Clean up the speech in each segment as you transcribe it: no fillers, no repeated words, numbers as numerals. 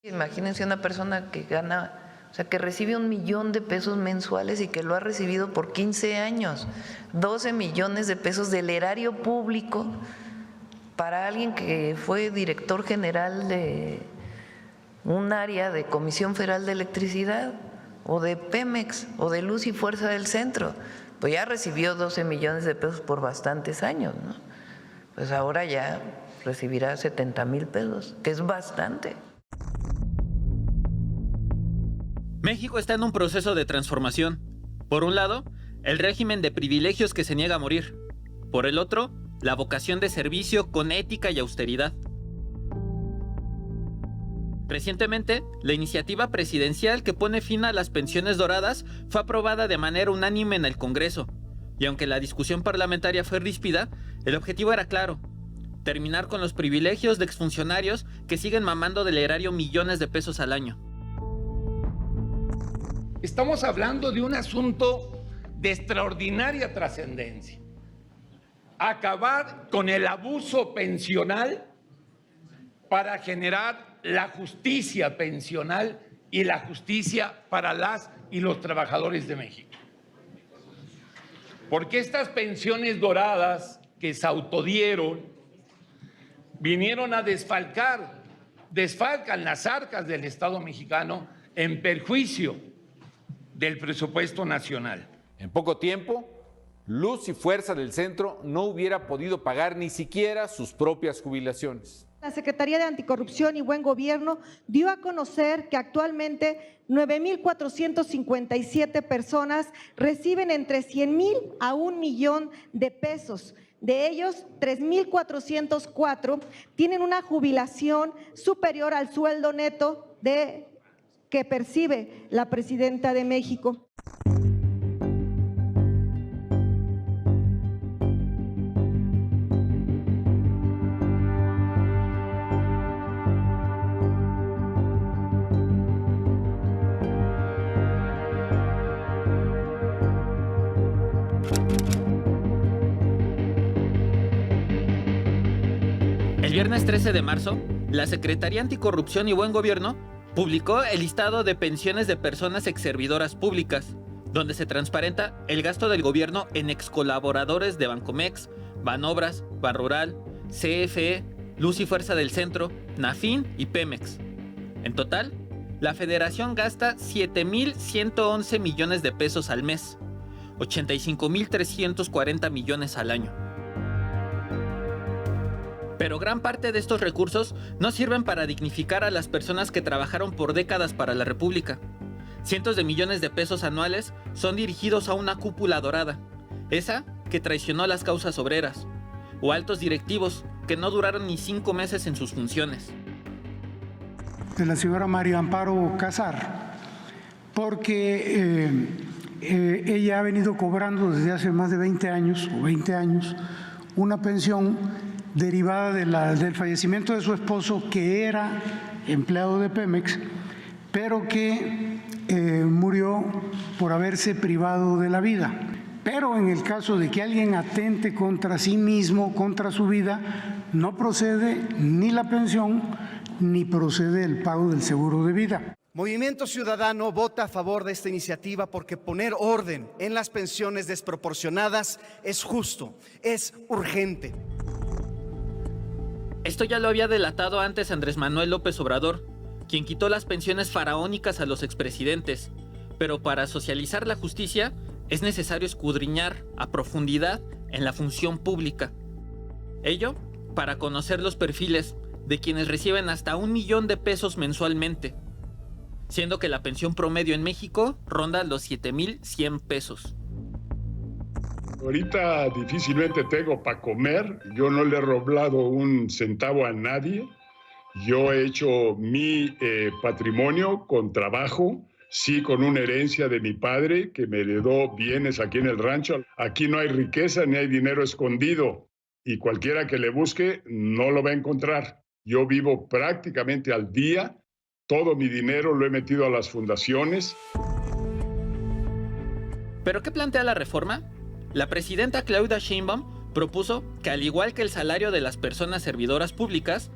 Imagínense una persona que gana, o sea, que recibe 1 millón de pesos mensuales y que lo ha recibido por 15 años, 12 millones de pesos del erario público para alguien que fue director general de un área de Comisión Federal de Electricidad o de Pemex o de Luz y Fuerza del Centro. Pues ya recibió 12 millones de pesos por bastantes años, ¿no? Pues ahora ya recibirá 70,000 pesos, que es bastante. México está en un proceso de transformación. Por un lado, el régimen de privilegios que se niega a morir. Por el otro, la vocación de servicio con ética y austeridad. Recientemente, la iniciativa presidencial que pone fin a las pensiones doradas fue aprobada de manera unánime en el Congreso. Y aunque la discusión parlamentaria fue ríspida, el objetivo era claro: terminar con los privilegios de exfuncionarios que siguen mamando del erario millones de pesos al año. Estamos hablando de un asunto de extraordinaria trascendencia. Acabar con el abuso pensional para generar la justicia pensional y la justicia para las y los trabajadores de México. Porque estas pensiones doradas que se autodieron vinieron a desfalcan las arcas del Estado mexicano en perjuicio del presupuesto nacional. En poco tiempo, Luz y Fuerza del Centro no hubiera podido pagar ni siquiera sus propias jubilaciones. La Secretaría de Anticorrupción y Buen Gobierno dio a conocer que actualmente 9,457 personas reciben entre 100,000 a 1 millón de pesos. De ellos, 3,404 tienen una jubilación superior al sueldo neto que percibe la presidenta de México. El viernes 13 de marzo, la Secretaría Anticorrupción y Buen Gobierno publicó el listado de pensiones de personas exservidoras públicas, donde se transparenta el gasto del gobierno en excolaboradores de Bancomex, Banobras, Banrural, CFE, Luz y Fuerza del Centro, Nafin y Pemex. En total, la Federación gasta 7,111 millones de pesos al mes, 85,340 millones al año. Pero gran parte de estos recursos no sirven para dignificar a las personas que trabajaron por décadas para la República. Cientos de millones de pesos anuales son dirigidos a una cúpula dorada, esa que traicionó las causas obreras, o altos directivos que no duraron ni 5 meses en sus funciones. De la señora María Amparo Casar, porque ella ha venido cobrando desde hace más de 20 años una pensión derivada del fallecimiento de su esposo, que era empleado de Pemex, pero que murió por haberse privado de la vida. Pero en el caso de que alguien atente contra sí mismo, contra su vida, no procede ni la pensión ni procede el pago del seguro de vida. Movimiento Ciudadano vota a favor de esta iniciativa porque poner orden en las pensiones desproporcionadas es justo, es urgente. Esto ya lo había delatado antes Andrés Manuel López Obrador, quien quitó las pensiones faraónicas a los expresidentes. Pero para socializar la justicia es necesario escudriñar a profundidad en la función pública. Ello para conocer los perfiles de quienes reciben hasta 1 millón de pesos mensualmente, siendo que la pensión promedio en México ronda los 7,100 pesos. Ahorita difícilmente tengo para comer, yo no le he robado un centavo a nadie, yo he hecho mi patrimonio con trabajo, sí, con una herencia de mi padre que me heredó bienes aquí en el rancho. Aquí no hay riqueza ni hay dinero escondido y cualquiera que le busque no lo va a encontrar. Yo vivo prácticamente al día, todo mi dinero lo he metido a las fundaciones. ¿Pero qué plantea la reforma? La presidenta Claudia Sheinbaum propuso que, al igual que el salario de las personas servidoras públicas,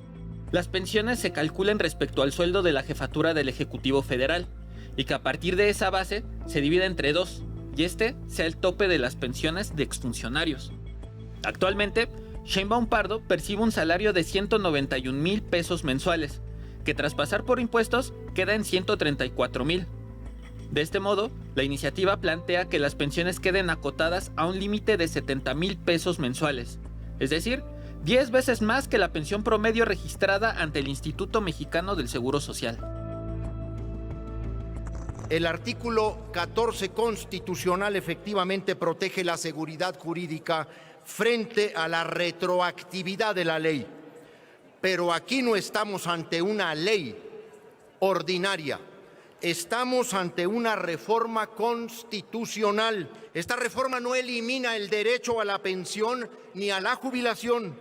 las pensiones se calculen respecto al sueldo de la jefatura del Ejecutivo Federal y que a partir de esa base se divida entre 2 y este sea el tope de las pensiones de exfuncionarios. Actualmente, Sheinbaum Pardo percibe un salario de 191,000 pesos mensuales, que tras pasar por impuestos queda en 134,000. De este modo, la iniciativa plantea que las pensiones queden acotadas a un límite de 70,000 pesos mensuales, es decir, 10 veces más que la pensión promedio registrada ante el Instituto Mexicano del Seguro Social. El artículo 14 constitucional efectivamente protege la seguridad jurídica frente a la retroactividad de la ley. Pero aquí no estamos ante una ley ordinaria, estamos ante una reforma constitucional. Esta reforma no elimina el derecho a la pensión ni a la jubilación.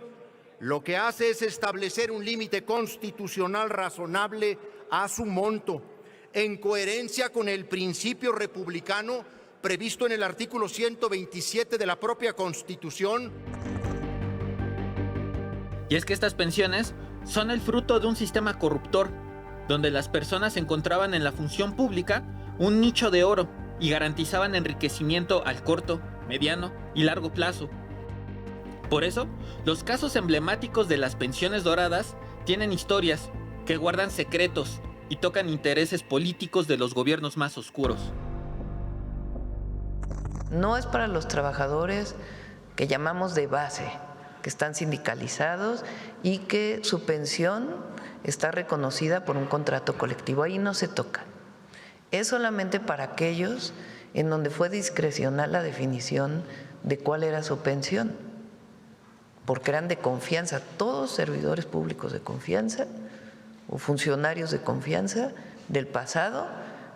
Lo que hace es establecer un límite constitucional razonable a su monto, en coherencia con el principio republicano previsto en el artículo 127 de la propia Constitución. Y es que estas pensiones son el fruto de un sistema corruptor, donde las personas encontraban en la función pública un nicho de oro y garantizaban enriquecimiento al corto, mediano y largo plazo. Por eso, los casos emblemáticos de las pensiones doradas tienen historias que guardan secretos y tocan intereses políticos de los gobiernos más oscuros. No es para los trabajadores que llamamos de base, que están sindicalizados y que su pensión está reconocida por un contrato colectivo. Ahí no se toca. Es solamente para aquellos en donde fue discrecional la definición de cuál era su pensión, porque eran de confianza, todos servidores públicos de confianza o funcionarios de confianza del pasado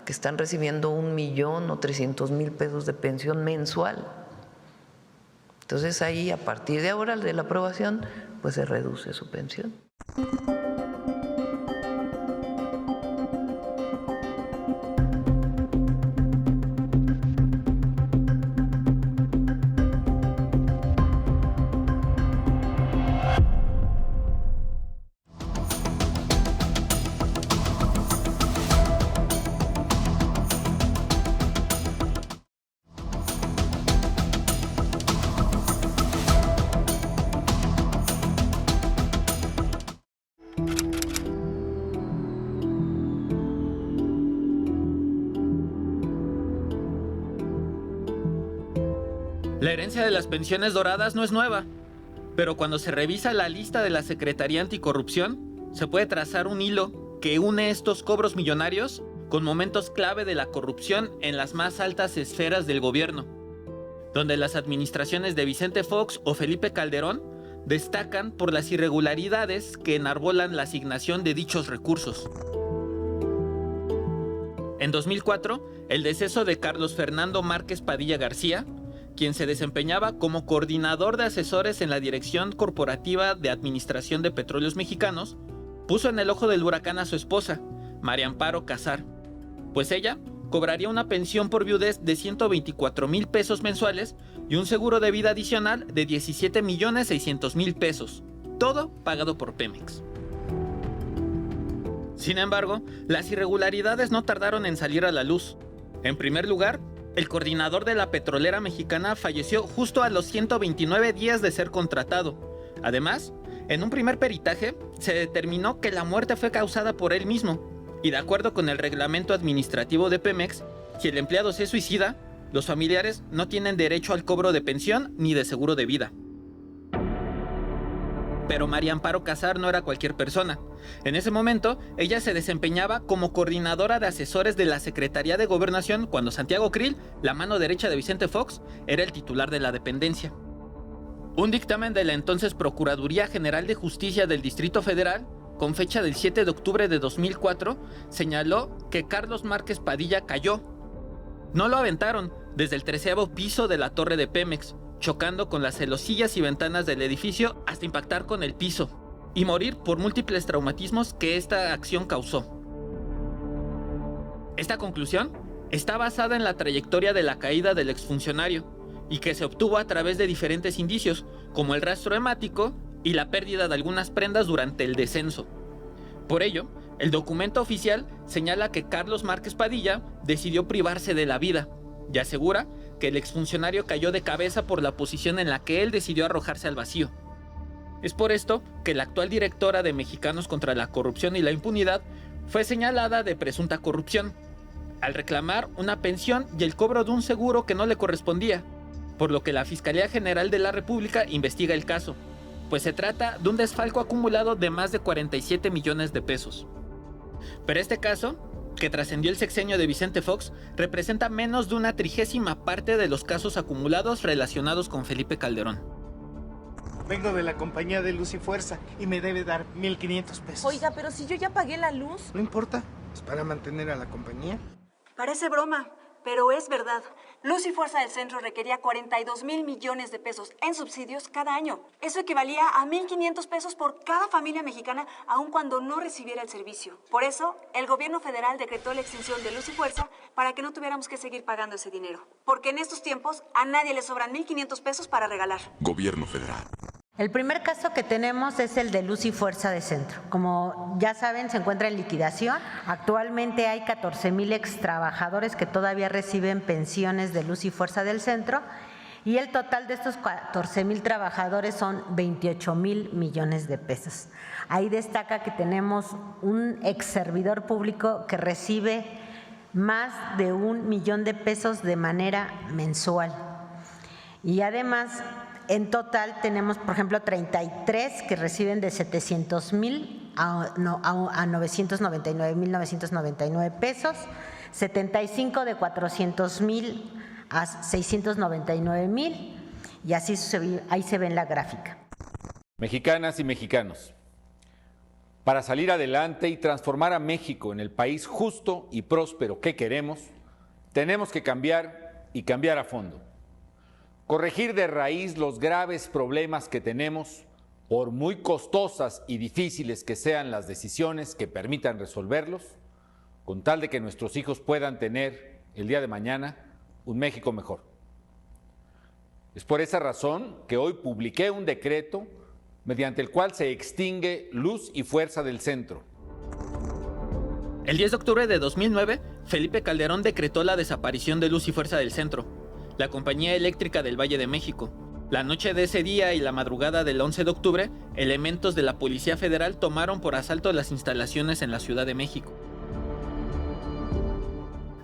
que están recibiendo 1,000,000 o 300,000 pesos de pensión mensual. Entonces ahí, a partir de ahora de la aprobación, pues se reduce su pensión. La herencia de las pensiones doradas no es nueva, pero cuando se revisa la lista de la Secretaría Anticorrupción, se puede trazar un hilo que une estos cobros millonarios con momentos clave de la corrupción en las más altas esferas del gobierno, donde las administraciones de Vicente Fox o Felipe Calderón destacan por las irregularidades que enarbolan la asignación de dichos recursos. En 2004, el deceso de Carlos Fernando Márquez Padilla García, quien se desempeñaba como coordinador de asesores en la Dirección Corporativa de Administración de Petróleos Mexicanos, puso en el ojo del huracán a su esposa, María Amparo Casar, pues ella cobraría una pensión por viudez de 124,000 pesos mensuales y un seguro de vida adicional de 17,600,000 pesos, todo pagado por Pemex. Sin embargo, las irregularidades no tardaron en salir a la luz. En primer lugar, el coordinador de la petrolera mexicana falleció justo a los 129 días de ser contratado. Además, en un primer peritaje, se determinó que la muerte fue causada por él mismo, y de acuerdo con el reglamento administrativo de Pemex, si el empleado se suicida, los familiares no tienen derecho al cobro de pensión ni de seguro de vida. Pero María Amparo Casar no era cualquier persona. En ese momento, ella se desempeñaba como coordinadora de asesores de la Secretaría de Gobernación cuando Santiago Krill, la mano derecha de Vicente Fox, era el titular de la dependencia. Un dictamen de la entonces Procuraduría General de Justicia del Distrito Federal, con fecha del 7 de octubre de 2004, señaló que Carlos Márquez Padilla cayó. No lo aventaron desde el 13º piso de la torre de Pemex, chocando con las celosillas y ventanas del edificio hasta impactar con el piso y morir por múltiples traumatismos que esta acción causó. Esta conclusión está basada en la trayectoria de la caída del exfuncionario y que se obtuvo a través de diferentes indicios, como el rastro hemático y la pérdida de algunas prendas durante el descenso, Por ello, el documento oficial señala que Carlos Márquez Padilla decidió privarse de la vida y asegura que el exfuncionario cayó de cabeza por la posición en la que él decidió arrojarse al vacío. Es por esto que la actual directora de Mexicanos contra la Corrupción y la Impunidad fue señalada de presunta corrupción, al reclamar una pensión y el cobro de un seguro que no le correspondía, por lo que la Fiscalía General de la República investiga el caso, pues se trata de un desfalco acumulado de más de 47 millones de pesos. Pero este caso, que trascendió el sexenio de Vicente Fox, representa menos de una 30ª parte de los casos acumulados relacionados con Felipe Calderón. Vengo de la compañía de Luz y Fuerza y me debe dar 1,500 pesos. Oiga, pero si yo ya pagué la luz. No importa, es para mantener a la compañía. Parece broma, pero es verdad. Luz y Fuerza del Centro requería 42,000 millones de pesos en subsidios cada año. Eso equivalía a 1,500 pesos por cada familia mexicana, aun cuando no recibiera el servicio. Por eso, el gobierno federal decretó la extinción de Luz y Fuerza para que no tuviéramos que seguir pagando ese dinero. Porque en estos tiempos a nadie le sobran 1,500 pesos para regalar. Gobierno federal. El primer caso que tenemos es el de Luz y Fuerza de Centro. Como ya saben, se encuentra en liquidación. Actualmente hay 14,000 extrabajadores que todavía reciben pensiones de Luz y Fuerza del Centro y el total de estos 14,000 trabajadores son 28,000 millones de pesos. Ahí destaca que tenemos un ex servidor público que recibe más de 1 millón de pesos de manera mensual. Y además, en total tenemos, por ejemplo, 33 que reciben de 700,000 a 999,999 pesos, 75 de 400,000 a 699,000 y así ahí se ve en la gráfica. Mexicanas y mexicanos, para salir adelante y transformar a México en el país justo y próspero que queremos, tenemos que cambiar y cambiar a fondo. Corregir de raíz los graves problemas que tenemos, por muy costosas y difíciles que sean las decisiones que permitan resolverlos, con tal de que nuestros hijos puedan tener el día de mañana un México mejor. Es por esa razón que hoy publiqué un decreto mediante el cual se extingue Luz y Fuerza del Centro. El 10 de octubre de 2009, Felipe Calderón decretó la desaparición de Luz y Fuerza del Centro, la compañía eléctrica del Valle de México. La noche de ese día y la madrugada del 11 de octubre, elementos de la Policía Federal tomaron por asalto las instalaciones en la Ciudad de México.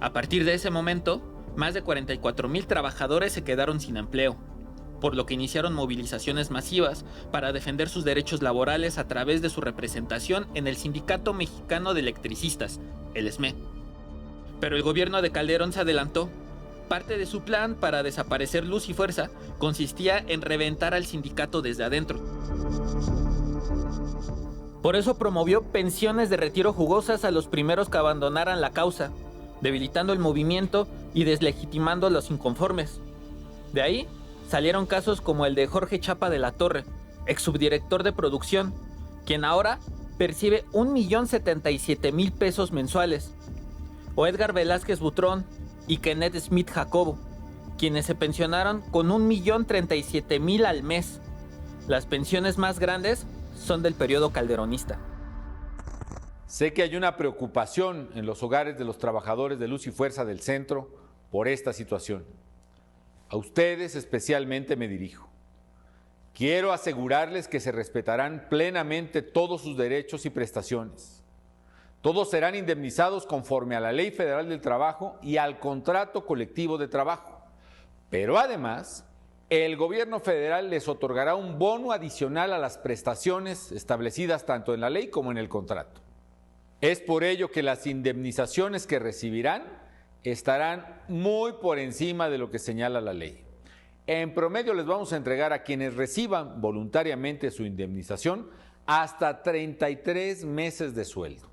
A partir de ese momento, más de 44,000 trabajadores se quedaron sin empleo, por lo que iniciaron movilizaciones masivas para defender sus derechos laborales a través de su representación en el Sindicato Mexicano de Electricistas, el SME. Pero el gobierno de Calderón se adelantó. Parte de su plan para desaparecer Luz y Fuerza consistía en reventar al sindicato desde adentro. Por eso promovió pensiones de retiro jugosas a los primeros que abandonaran la causa, debilitando el movimiento y deslegitimando a los inconformes. De ahí salieron casos como el de Jorge Chapa de la Torre, ex subdirector de producción, quien ahora percibe 1,077,000 pesos mensuales, o Edgar Velázquez Butrón y Kenneth Smith Jacobo, quienes se pensionaron con 1,037,000 al mes. Las pensiones más grandes son del periodo calderonista. Sé que hay una preocupación en los hogares de los trabajadores de Luz y Fuerza del Centro por esta situación. A ustedes especialmente me dirijo. Quiero asegurarles que se respetarán plenamente todos sus derechos y prestaciones. Todos serán indemnizados conforme a la Ley Federal del Trabajo y al contrato colectivo de trabajo. Pero además, el gobierno federal les otorgará un bono adicional a las prestaciones establecidas tanto en la ley como en el contrato. Es por ello que las indemnizaciones que recibirán estarán muy por encima de lo que señala la ley. En promedio les vamos a entregar a quienes reciban voluntariamente su indemnización hasta 33 meses de sueldo.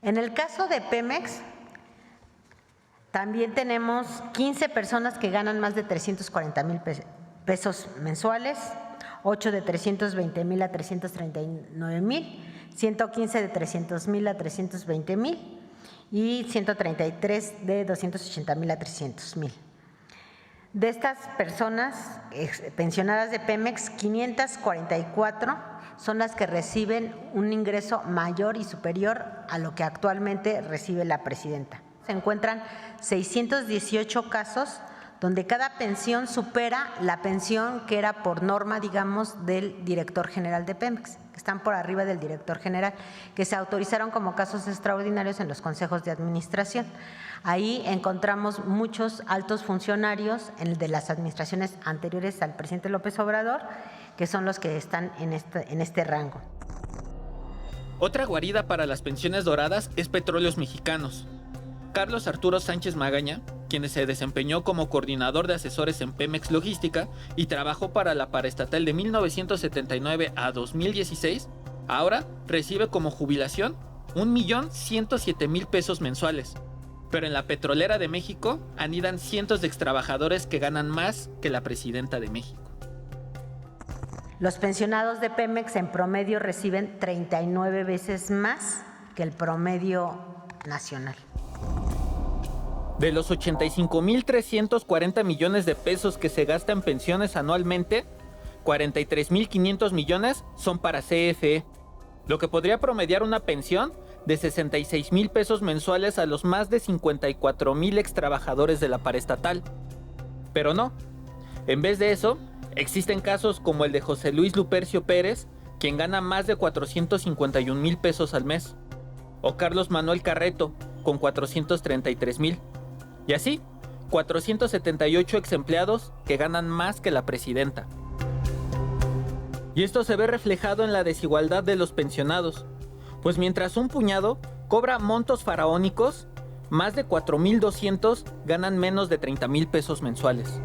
En el caso de Pemex, también tenemos 15 personas que ganan más de 340,000 pesos mensuales, 8 de 320,000 a 339,000, 115 de 300,000 a 320,000 y 133 de 280,000 a 300,000. De estas personas pensionadas de Pemex, 544 son las que reciben un ingreso mayor y superior a lo que actualmente recibe la presidenta. Se encuentran 618 casos donde cada pensión supera la pensión que era por norma, digamos, del director general de Pemex, que están por arriba del director general, que se autorizaron como casos extraordinarios en los consejos de administración. Ahí encontramos muchos altos funcionarios de las administraciones anteriores al presidente López Obrador, que son los que están en este rango. Otra guarida para las pensiones doradas es Petróleos Mexicanos. Carlos Arturo Sánchez Magaña, quien se desempeñó como coordinador de asesores en Pemex Logística y trabajó para la paraestatal de 1979 a 2016, ahora recibe como jubilación 1.107.000 pesos mensuales. Pero en la Petrolera de México anidan cientos de extrabajadores que ganan más que la presidenta de México. Los pensionados de Pemex en promedio reciben 39 veces más que el promedio nacional. De los 85.340 millones de pesos que se gasta en pensiones anualmente, 43.500 millones son para CFE, lo que podría promediar una pensión de 66,000 pesos mensuales a los más de 54,000 extrabajadores de la paraestatal. Pero no, en vez de eso, existen casos como el de José Luis Lupercio Pérez, quien gana más de 451,000 pesos al mes, o Carlos Manuel Carreto, con 433,000. Y así, 478 ex empleados que ganan más que la presidenta. Y esto se ve reflejado en la desigualdad de los pensionados, pues mientras un puñado cobra montos faraónicos, más de 4,200 ganan menos de 30,000 pesos mensuales.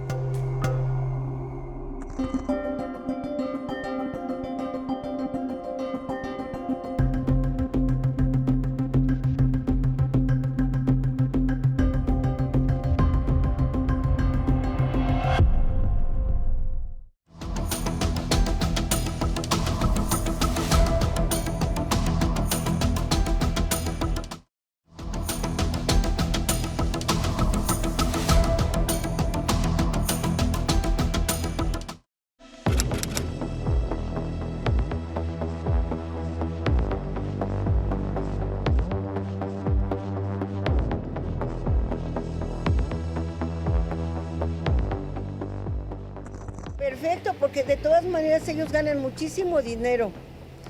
Perfecto, porque de todas maneras ellos ganan muchísimo dinero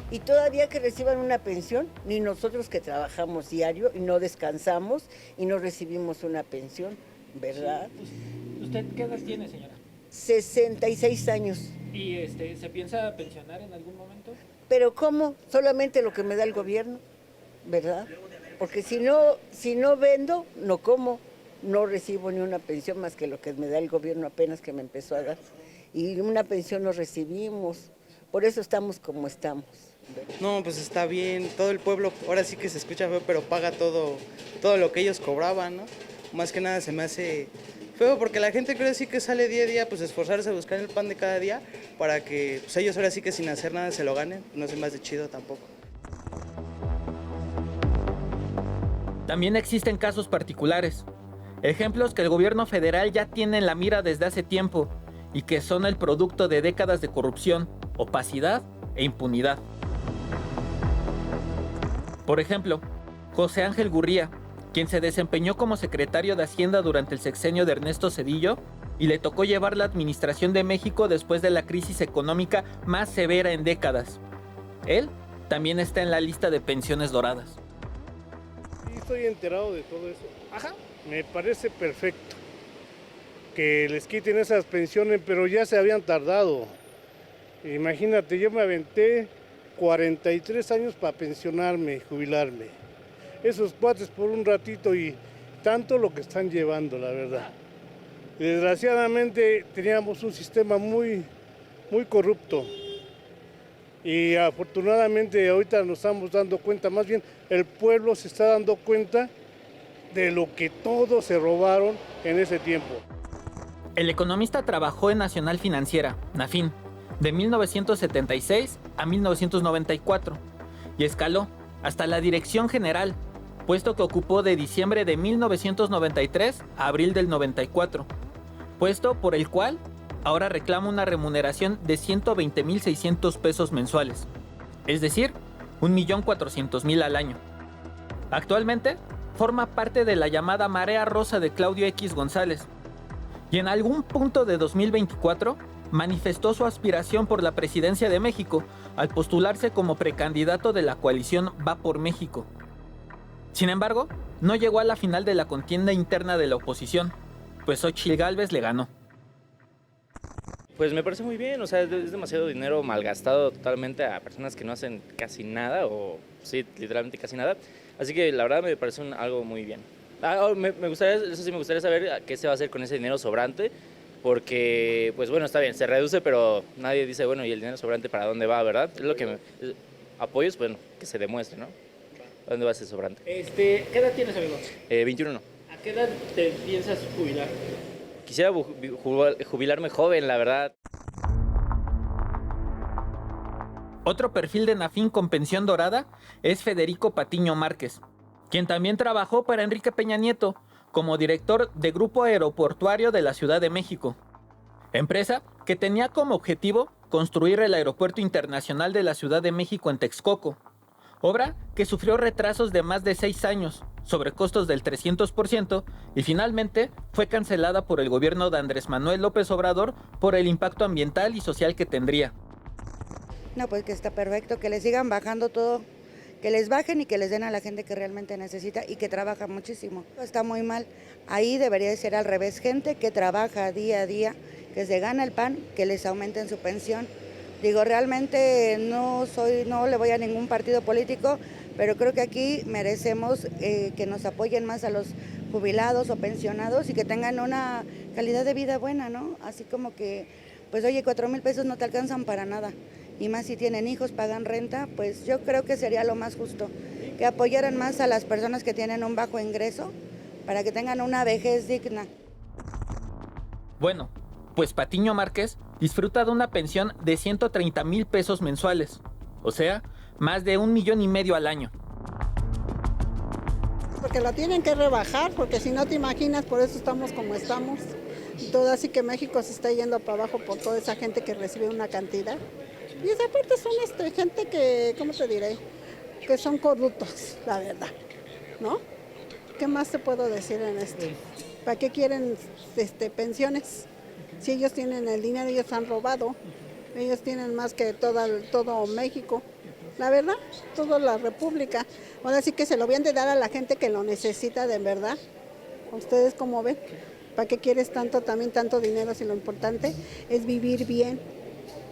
y todavía que reciban una pensión, ni nosotros que trabajamos diario y no descansamos y no recibimos una pensión, ¿verdad? Sí. ¿Usted qué edad tiene, señora? 66 años. ¿Y se piensa pensionar en algún momento? Pero ¿cómo? Solamente lo que me da el gobierno, ¿verdad? Porque si no vendo, no como, no recibo ni una pensión más que lo que me da el gobierno apenas que me empezó a dar. Y una pensión no recibimos, por eso estamos como estamos. No, pues está bien, todo el pueblo, ahora sí que se escucha feo, pero paga todo lo que ellos cobraban, ¿no? Más que nada se me hace feo porque la gente creo sí que sale día a día, pues esforzarse a buscar el pan de cada día para que pues, ellos ahora sí que sin hacer nada se lo ganen, no se me hace chido tampoco. También existen casos particulares, ejemplos que el gobierno federal ya tiene en la mira desde hace tiempo y que son el producto de décadas de corrupción, opacidad e impunidad. Por ejemplo, José Ángel Gurría, quien se desempeñó como secretario de Hacienda durante el sexenio de Ernesto Zedillo y le tocó llevar la administración de México después de la crisis económica más severa en décadas. Él también está en la lista de pensiones doradas. Sí, estoy enterado de todo eso. Ajá. Me parece perfecto que les quiten esas pensiones, pero ya se habían tardado. Imagínate, yo me aventé 43 años para pensionarme, jubilarme. Esos cuates por un ratito y tanto lo que están llevando, la verdad. Desgraciadamente teníamos un sistema muy corrupto y afortunadamente ahorita nos estamos dando cuenta, más bien el pueblo se está dando cuenta de lo que todos se robaron en ese tiempo. El economista trabajó en Nacional Financiera, Nafin, de 1976 a 1994 y escaló hasta la dirección general, puesto que ocupó de diciembre de 1993 a abril del 94, puesto por el cual ahora reclama una remuneración de 120,600 pesos mensuales. es decir, 1.400.000 al año. Actualmente, forma parte de la llamada Marea Rosa de Claudio X González, y en algún punto de 2024 manifestó su aspiración por la presidencia de México al postularse como precandidato de la coalición Va por México. Sin embargo, no llegó a la final de la contienda interna de la oposición, pues Xóchitl Gálvez le ganó. Pues me parece muy bien, o sea, es demasiado dinero malgastado totalmente a personas que no hacen casi nada, o sí, literalmente casi nada. Así que la verdad me parece algo muy bien. Me gustaría saber qué se va a hacer con ese dinero sobrante, porque, pues bueno, está bien, se reduce, pero nadie dice, bueno, ¿y el dinero sobrante para dónde va, verdad? Es lo que apoyo es, bueno, que se demuestre, ¿no? ¿A dónde va ese sobrante? ¿Qué edad tienes, amigo? 21. ¿A qué edad te piensas jubilar? Quisiera jubilarme joven, la verdad. Otro perfil de Nafin con pensión dorada es Federico Patiño Márquez, quien también trabajó para Enrique Peña Nieto como director de Grupo Aeroportuario de la Ciudad de México, empresa que tenía como objetivo construir el Aeropuerto Internacional de la Ciudad de México en Texcoco, obra que sufrió retrasos de más de 6 años, sobrecostos del 300% y finalmente fue cancelada por el gobierno de Andrés Manuel López Obrador por el impacto ambiental y social que tendría. No, pues que está perfecto, que les sigan bajando todo, que les bajen y que les den a la gente que realmente necesita y que trabaja muchísimo. Está muy mal, ahí debería de ser al revés, gente que trabaja día a día, que se gana el pan, que les aumenten su pensión. Digo, realmente no le voy a ningún partido político, pero creo que aquí merecemos que nos apoyen más a los jubilados o pensionados y que tengan una calidad de vida buena, ¿no? Así como que, pues oye, 4,000 pesos no te alcanzan para nada. Y más si tienen hijos, pagan renta, pues yo creo que sería lo más justo. Que apoyaran más a las personas que tienen un bajo ingreso para que tengan una vejez digna. Bueno, pues Patiño Márquez disfruta de una pensión de 130,000 pesos mensuales, o sea, más de 1,5 millones al año. Porque lo tienen que rebajar, porque si no te imaginas, por eso estamos como estamos. Y todo así que México se está yendo para abajo por toda esa gente que recibe una cantidad. Y esa parte son gente que, ¿cómo te diré? Que son corruptos, la verdad, ¿no? ¿Qué más te puedo decir en esto? ¿Para qué quieren pensiones? Si ellos tienen el dinero, ellos han robado. Ellos tienen más que todo México. La verdad, toda la República. Ahora sí que se lo habían de dar a la gente que lo necesita de verdad. ¿Ustedes cómo ven? ¿Para qué quieres tanto dinero si lo importante es vivir bien?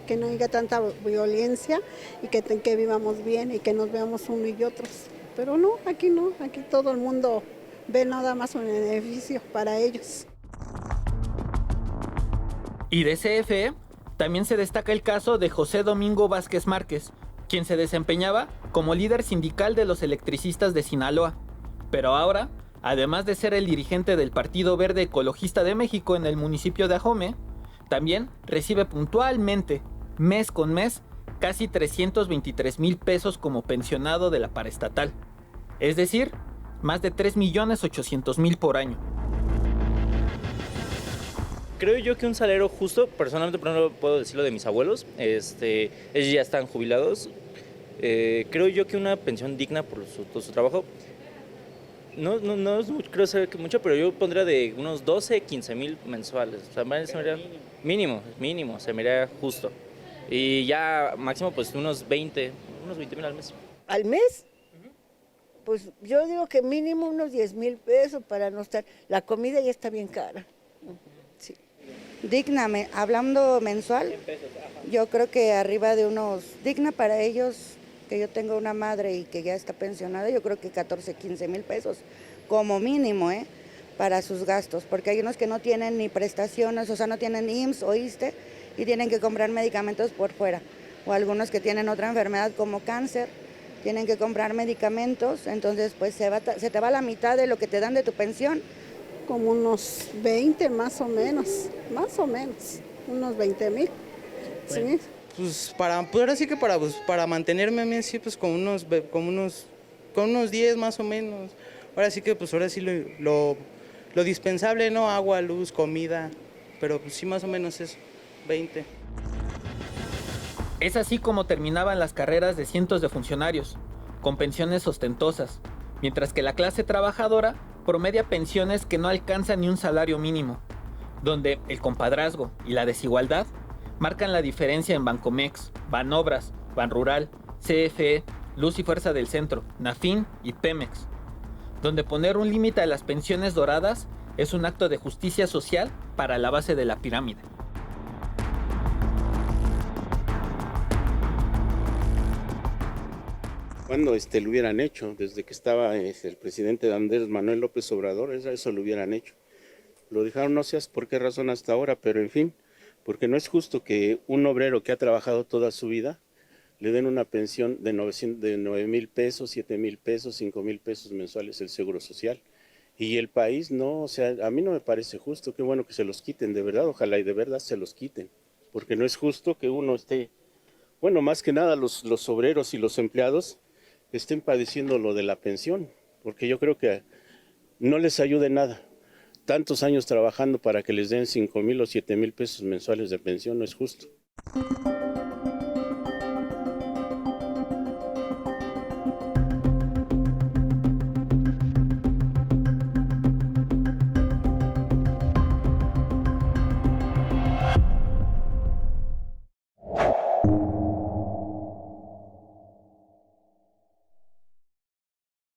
Que no haya tanta violencia y que vivamos bien y que nos veamos unos y otros. Pero no, aquí todo el mundo ve nada más un beneficio para ellos. Y de CFE también se destaca el caso de José Domingo Vázquez Márquez, quien se desempeñaba como líder sindical de los electricistas de Sinaloa. Pero ahora, además de ser el dirigente del Partido Verde Ecologista de México en el municipio de Ahome, también recibe puntualmente, mes con mes, casi 323,000 pesos como pensionado de la paraestatal. Es decir, más de 3,800,000 por año. Creo yo que un salario justo, personalmente por ejemplo, puedo decirlo de mis abuelos, ellos ya están jubilados. Creo yo que una pensión digna por su trabajo, no es mucho, creo ser que mucho, pero yo pondría de unos 12,000-15,000 mensuales. O sea, se me haría mínimo, se me haría justo. Y ya máximo pues unos 20,000 al mes. ¿Al mes? Pues yo digo que mínimo unos 10,000 pesos para no estar. La comida ya está bien cara. Sí. Digna, hablando mensual, yo creo que arriba de digna para ellos, que yo tengo una madre y que ya está pensionada, yo creo que 14,000-15,000 pesos como mínimo, para sus gastos, porque hay unos que no tienen ni prestaciones, o sea, no tienen IMSS o ISSSTE y tienen que comprar medicamentos por fuera, o algunos que tienen otra enfermedad como cáncer, tienen que comprar medicamentos, entonces pues se te va la mitad de lo que te dan de tu pensión. Como unos 20 más o menos, unos 20,000. Bueno, ¿Sí? Pues ahora sí que para mantenerme a mí así, pues con unos 10 más o menos. Ahora sí que pues ahora sí lo dispensable, ¿no? Agua, luz, comida, pero pues sí más o menos eso, 20. Es así como terminaban las carreras de cientos de funcionarios, con pensiones ostentosas, mientras que la clase trabajadora promedia pensiones que no alcanzan ni un salario mínimo, donde el compadrazgo y la desigualdad marcan la diferencia en Bancomex, Banobras, Banrural, CFE, Luz y Fuerza del Centro, Nafin y Pemex, donde poner un límite a las pensiones doradas es un acto de justicia social para la base de la pirámide. Cuando lo hubieran hecho, desde que estaba el presidente Andrés Manuel López Obrador, eso lo hubieran hecho. Lo dejaron, no sé por qué razón hasta ahora, pero en fin, porque no es justo que un obrero que ha trabajado toda su vida le den una pensión de 9,000 pesos, 7,000 pesos, 5,000 pesos mensuales el Seguro Social. Y el país no, o sea, a mí no me parece justo, qué bueno que se los quiten, de verdad, ojalá y de verdad se los quiten, porque no es justo que uno esté, bueno, más que nada los obreros y los empleados estén padeciendo lo de la pensión, porque yo creo que no les ayude nada. Tantos años trabajando para que les den 5,000 o 7,000 pesos mensuales de pensión no es justo.